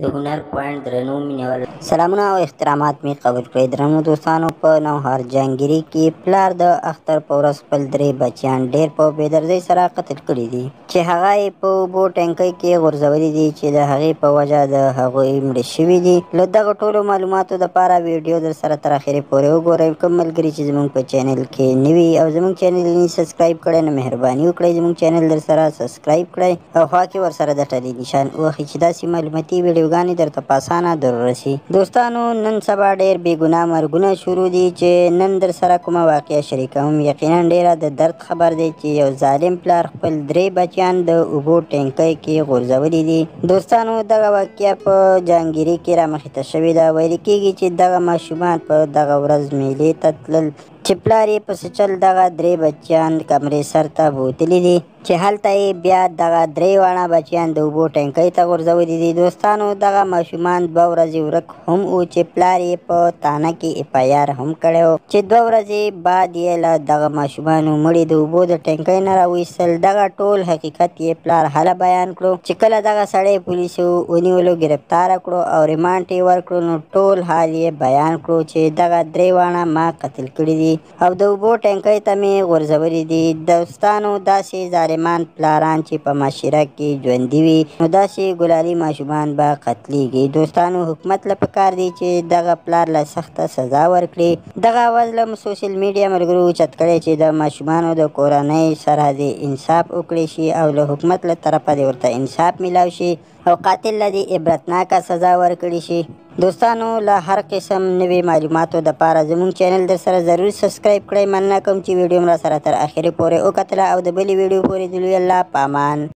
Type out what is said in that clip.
د هنر پوینټ درنو مینوال سلامونه او احترامات می قبول کړئ. درنو دوستانو، په نوهار جهانګیري کې پلار د اختر په ورځ خپل 3 بچیان ډېر په بېدردۍ سره قتل کړي دي، چې هغه یې په اوبو ټینکۍ کې غورځولي دي، چې د هغې په وجه د هغوی مړه شوي دي. له دغه ټولو معلوماتو دپاره ویډیو در سره تر اخرې پورې وګورئ. کوم ملګري چې زموږ په چینل کې نوي او زموږ چینل یې نه سبسکرایب کړی، نو مهرباني وکړئ زموږ چینل در سره سبسکرایب کړئ او خوا کې ورسره د ټلې نشان ووهئ، چې داسې معلوماتي ویډیوګانې درته په اسانه درورسي. دوستانو، نن سبا ډېر بې ګناه مرګونه شروع دي، چې نن در سره کومه واقعه شریکوم. یقینا ډېره د درد خبر دی چې یو ظالم پلار خپل 3 بچیان د اوبو ټینکۍ کې غورځولي دي. دوستانو، دغه واقعه په جهانګیري کې رامخې ته شوې ده. ویل کېږي چې دغه ماشومان په دغه ورځ میلې ته تلل، چې پلار یې په څه چل دغه 3 بچیان کمرې سر ته بوتلي دي، چې هلته یې بیا دغه 3 واړه بچیان د اوبو ټینکۍ ته غورځولي دي. دوستانو، دغه ماشومان 2 ورځې ورک هم و، چې پلار یې په تانه کې FIR هم کړی و، چې 2 ورځې بعد یې له دغه ماشومانو مړي د اوبو د ټینکۍ نه راویستل. دغه ټول حقیقت یې پلار هله بیان کړو، چې کله دغه سړی پولیسو ونیولو، ګرفتاره کړو او ریمانډ یې ورکړو، نو ټول حال یې بیان کړو چې دغه 3 واړه ما قتل کړي دي او د اوبو ټینکۍ ته مې غورځولي دي. دوستانو، داسې ظالمان پلاران چې په معاشره کې ژوندي وي، نو داسې ګلالي ماشومان به قتلیږي. دوستانو، حکومت له پکار دی چې دغه پلار له سخته سزا ورکړي. دغه اواز له سوشل میډیا ملګرو اوچت کړی چې د ماشومانو د کورنۍ سره دې انصاف وکړی شي او له حکومت له طرفه دې ورته انصاف میلاو شي او قاتل له دې عبرتناکه سزا ورکړي شي. دوستانو، له هر قسم نوي معلوماتو دپاره زموږ چینل در سره ضرور سبسکرایب کړئ. مننه کوم چې ویډیو را سره تر اخرې پورې وکتله او د بلې ویډیو پورې دلوي. الله پامان.